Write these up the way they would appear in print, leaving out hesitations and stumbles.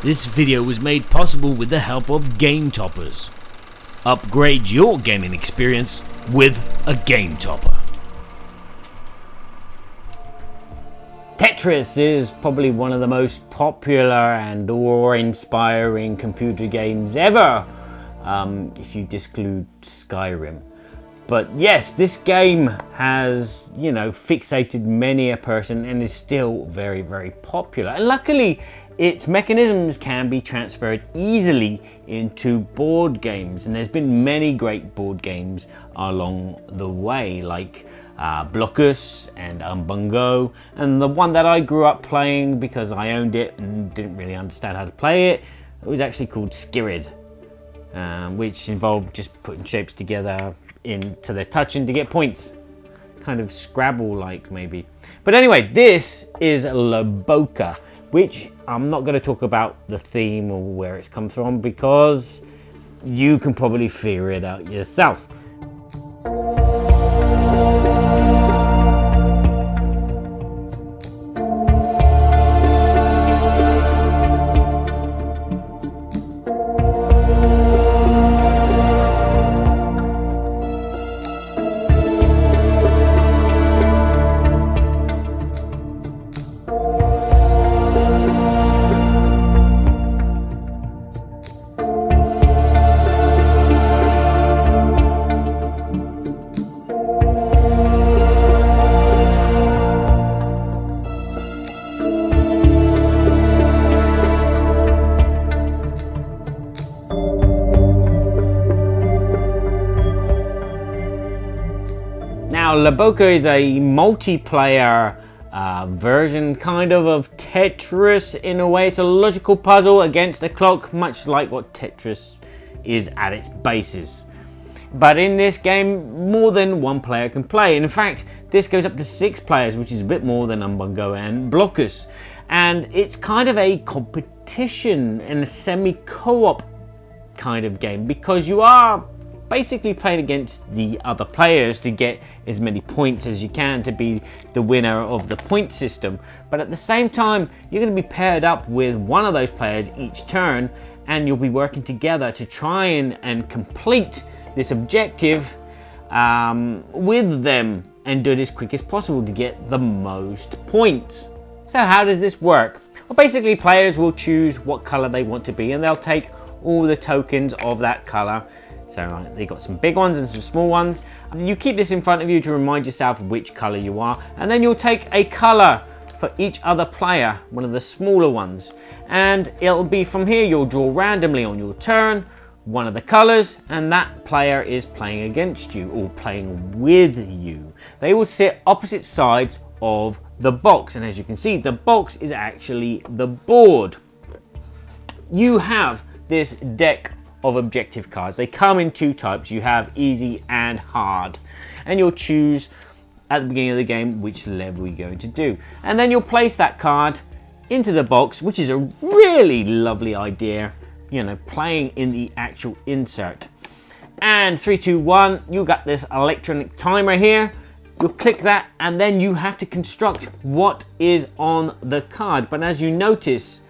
This video was made possible with the help of Game Toppers. Upgrade your gaming experience with a Game Topper. Tetris is probably one of the most popular and awe-inspiring computer games ever, if you exclude Skyrim. But yes, this game has, fixated many a person and is still very, very popular. And luckily, its mechanisms can be transferred easily into board games. And there's been many great board games along the way, like Blokus and Umbungo. And the one that I grew up playing because I owned it and didn't really understand how to play it, it was actually called Skirid, which involved just putting shapes together into their touching to get points. Kind of Scrabble-like, maybe. But anyway, this is Boca, which I'm not going to talk about the theme or where it's come from because you can probably figure it out yourself. Now, Boca is a multiplayer version kind of Tetris in a way. It's a logical puzzle against a clock, much like what Tetris is at its basis. But in this game, more than one player can play. In fact, this goes up to 6 players, which is a bit more than Umbungo and Blokus. And it's kind of a competition and a semi-co-op kind of game because you are basically playing against the other players to get as many points as you can to be the winner of the point system. But at the same time, you're going to be paired up with one of those players each turn, and you'll be working together to try and complete this objective with them and do it as quick as possible to get the most points. So how does this work? Well, basically players will choose what color they want to be and they'll take all the tokens of that color. So they got some big ones and some small ones. And you keep this in front of you to remind yourself which color you are. And then you'll take a color for each other player, one of the smaller ones. And it'll be from here, you'll draw randomly on your turn one of the colors, and that player is playing against you or playing with you. They will sit opposite sides of the box. And as you can see, the box is actually the board. You have this deck of objective cards. They come in 2 types. You have easy and hard, and you'll choose at the beginning of the game which level you're going to do, and then you'll place that card into the box, which is a really lovely idea, playing in the actual insert. And 3, 2, 1, you got this electronic timer here. You'll click that and then you have to construct what is on the card. But as you notice,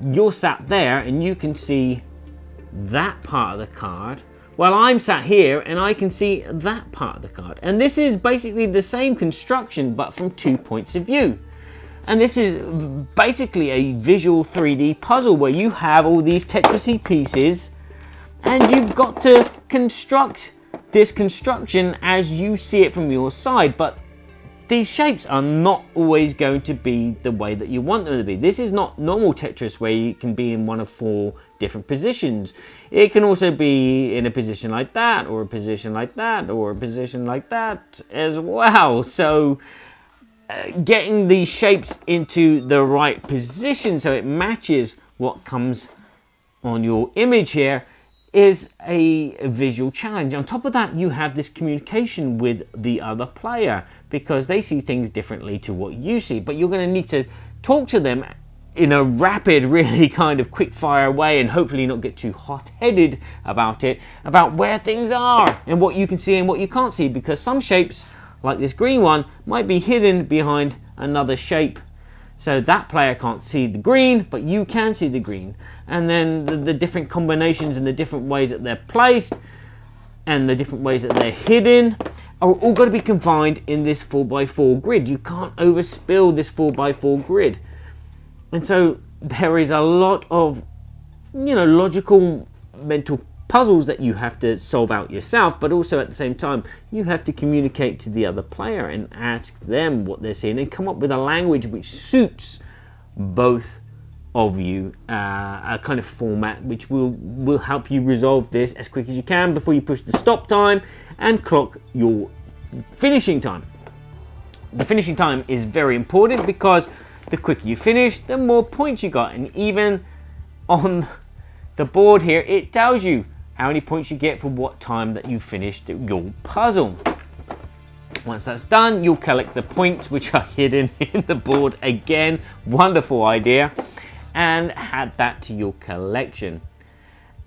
you're sat there and you can see that part of the card, while I'm sat here and I can see that part of the card. And this is basically the same construction but from 2 points of view. And this is basically a visual 3D puzzle where you have all these Tetris-y pieces and you've got to construct this construction as you see it from your side. But these shapes are not always going to be the way that you want them to be. This is not normal Tetris where you can be in one of 4 different positions. It can also be in a position like that, or a position like that, or a position like that as well. So getting these shapes into the right position so it matches what comes on your image here is a visual challenge. On top of that, you have this communication with the other player because they see things differently to what you see, but you're going to need to talk to them in a rapid, really kind of quick fire way, and hopefully not get too hot-headed about it, about where things are and what you can see and what you can't see, because some shapes like this green one might be hidden behind another shape So that player can't see the green, but you can see the green. And then the different combinations and the different ways that they're placed and the different ways that they're hidden are all got to be confined in this 4x4 grid. You can't overspill this 4x4 grid. And so there is a lot of, logical mental puzzles that you have to solve out yourself, but also at the same time you have to communicate to the other player and ask them what they're seeing and come up with a language which suits both of you, a kind of format which will help you resolve this as quick as you can before you push the stop time and clock your finishing time. The finishing time is very important because the quicker you finish, the more points you got, and even on the board here it tells you how many points you get for what time that you finished your puzzle. Once that's done, you'll collect the points which are hidden in the board again. Wonderful idea. And add that to your collection.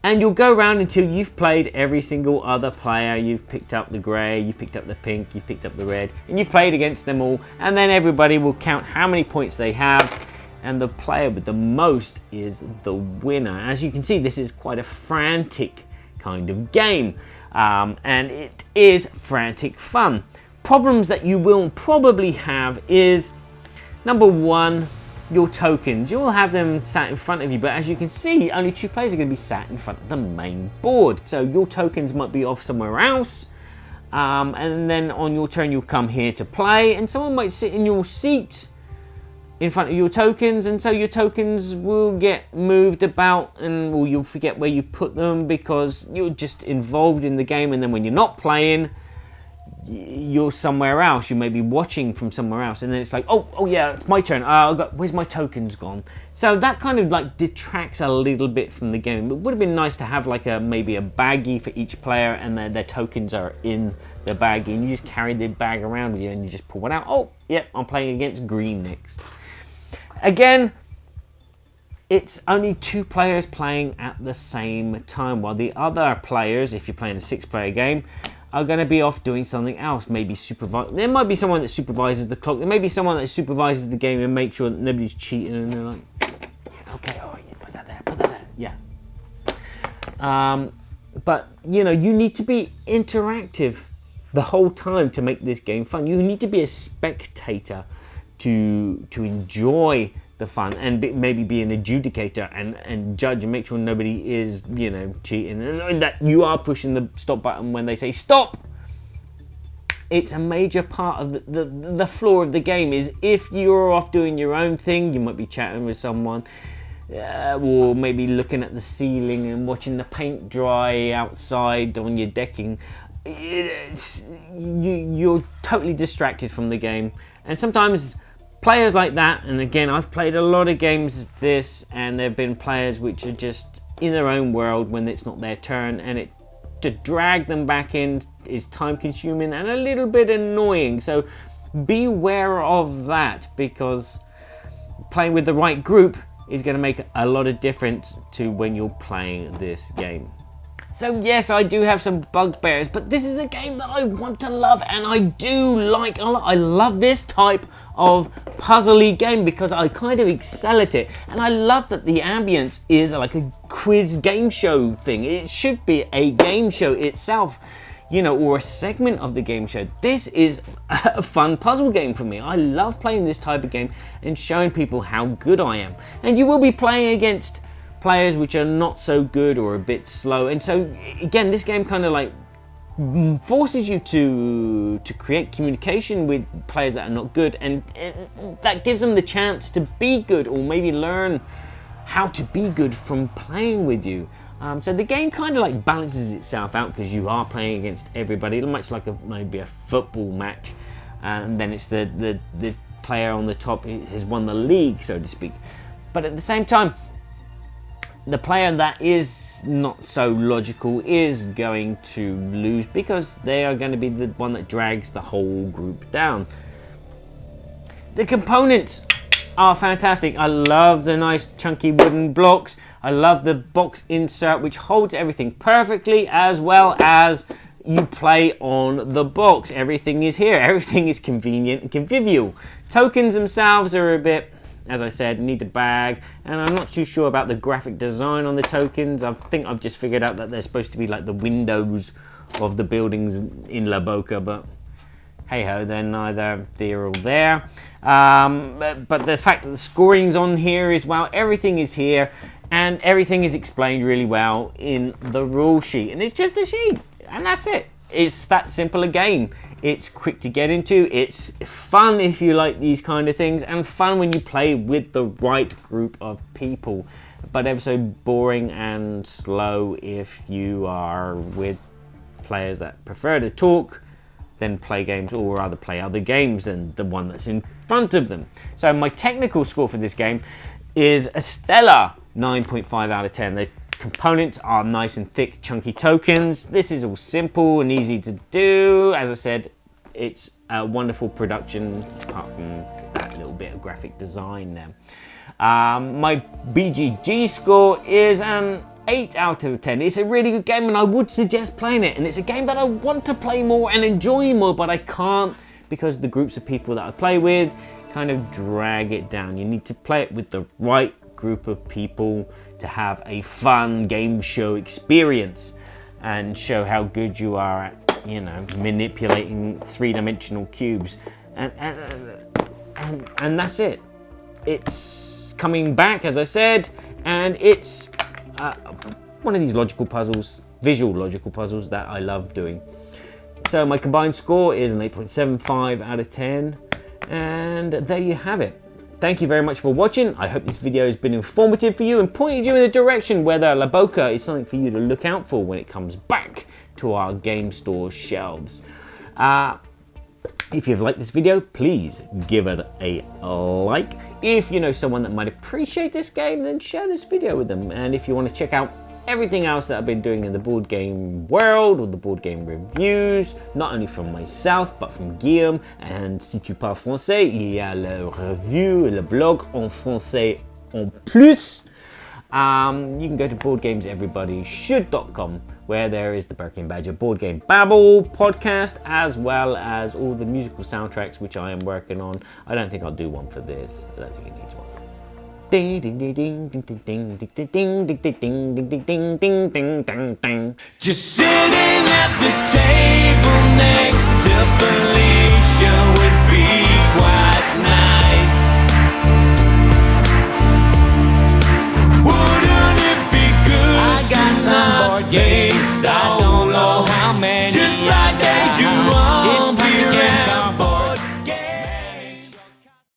And you'll go around until you've played every single other player. You've picked up the grey, you've picked up the pink, you've picked up the red, and you've played against them all. And then everybody will count how many points they have. And the player with the most is the winner. As you can see, this is quite a frantic kind of game, and it is frantic fun. Problems that you will probably have is, number one, your tokens. You'll have them sat in front of you, but as you can see, only 2 players are going to be sat in front of the main board, so your tokens might be off somewhere else, and then on your turn you'll come here to play, and someone might sit in your seat in front of your tokens, and so your tokens will get moved about, and you'll forget where you put them because you're just involved in the game. And then when you're not playing, you're somewhere else. You may be watching from somewhere else, and then it's like, oh yeah, it's my turn. Where's my tokens gone? So that kind of like detracts a little bit from the game. It would have been nice to have like maybe a baggie for each player, and their tokens are in the baggie, and you just carry the bag around with you, and you just pull one out. Oh, yeah, I'm playing against green next. Again, it's only 2 players playing at the same time, while the other players, if you're playing a 6-player game, are going to be off doing something else. Maybe there might be someone that supervises the clock. There may be someone that supervises the game and makes sure that nobody's cheating. And they're like, okay, oh, you put that there, yeah. But you need to be interactive the whole time to make this game fun. You need to be a spectator to enjoy the fun, and maybe be an adjudicator and judge and make sure nobody is cheating, and that you are pushing the stop button when they say stop. It's a major part of the flaw of the game. Is if you're off doing your own thing, you might be chatting with someone, or maybe looking at the ceiling and watching the paint dry outside on your decking. You're totally distracted from the game, and sometimes players like that, and again, I've played a lot of games of this, and there have been players which are just in their own world when it's not their turn, and to drag them back in is time consuming and a little bit annoying. So beware of that, because playing with the right group is going to make a lot of difference to when you're playing this game. So yes, I do have some bugbears, but this is a game that I want to love, and I do like a lot. I love this type of puzzly game because I kind of excel at it, and I love that the ambience is like a quiz game show thing. It should be a game show itself, or a segment of the game show. This is a fun puzzle game for me. I love playing this type of game and showing people how good I am. And you will be playing against players which are not so good or a bit slow, and so again, this game kind of like forces you to create communication with players that are not good, and that gives them the chance to be good, or maybe learn how to be good from playing with you. So the game kind of like balances itself out because you are playing against everybody, much like maybe a football match, and then it's the player on the top has won the league, so to speak. But at the same time, the player that is not so logical is going to lose because they are going to be the one that drags the whole group down. The components are fantastic. I love the nice chunky wooden blocks. I love the box insert which holds everything perfectly, as well as you play on the box. Everything is here. Everything is convenient and convivial. Tokens themselves are a bit as I said, need a bag, and I'm not too sure about the graphic design on the tokens. I think I've just figured out that they're supposed to be like the windows of the buildings in La Boca, but hey ho, they're neither here or there. But the fact that the scoring's on here as well, everything is here, and everything is explained really well in the rule sheet, and it's just a sheet, and that's it. It's that simple a game. It's quick to get into, it's fun if you like these kind of things, and fun when you play with the right group of people, but ever so boring and slow if you are with players that prefer to talk, then play games, or rather play other games than the one that's in front of them. So my technical score for this game is a stellar 9.5 out of 10. The components are nice and thick, chunky tokens. This is all simple and easy to do. As I said, it's a wonderful production, apart from that little bit of graphic design there. My BGG score is an 8 out of 10. It's a really good game, and I would suggest playing it. And it's a game that I want to play more and enjoy more, but I can't because the groups of people that I play with kind of drag it down. You need to play it with the right group of people to have a fun game show experience and show how good you are at, you know, manipulating three-dimensional cubes, and that's it. It's coming back, as I said, and it's one of these logical puzzles, visual logical puzzles that I love doing. So my combined score is an 8.75 out of 10, and there you have it. Thank you very much for watching. I hope this video has been informative for you and pointed you in the direction whether La Boca is something for you to look out for when it comes back to our game store shelves. If you've liked this video, please give it a like. If you know someone that might appreciate this game, then share this video with them. And if you want to check out everything else that I've been doing in the board game world, or the board game reviews, not only from myself, but from Guillaume, and si tu parles français, il y a la revue, le blog en français en plus. You can go to boardgameseverybodyshould.com, where there is the Birkin Badger Board Game Babble podcast, as well as all the musical soundtracks which I am working on. I don't think I'll do one for this. I don't think it needs one. Ding ding ding ding ding ding ding ding ding ding ding ding ding ding ding ding ding. Just sitting at the table next to Felicia would be quite nice. Wouldn't it be good? I got some board games, I don't know how many. Just like they do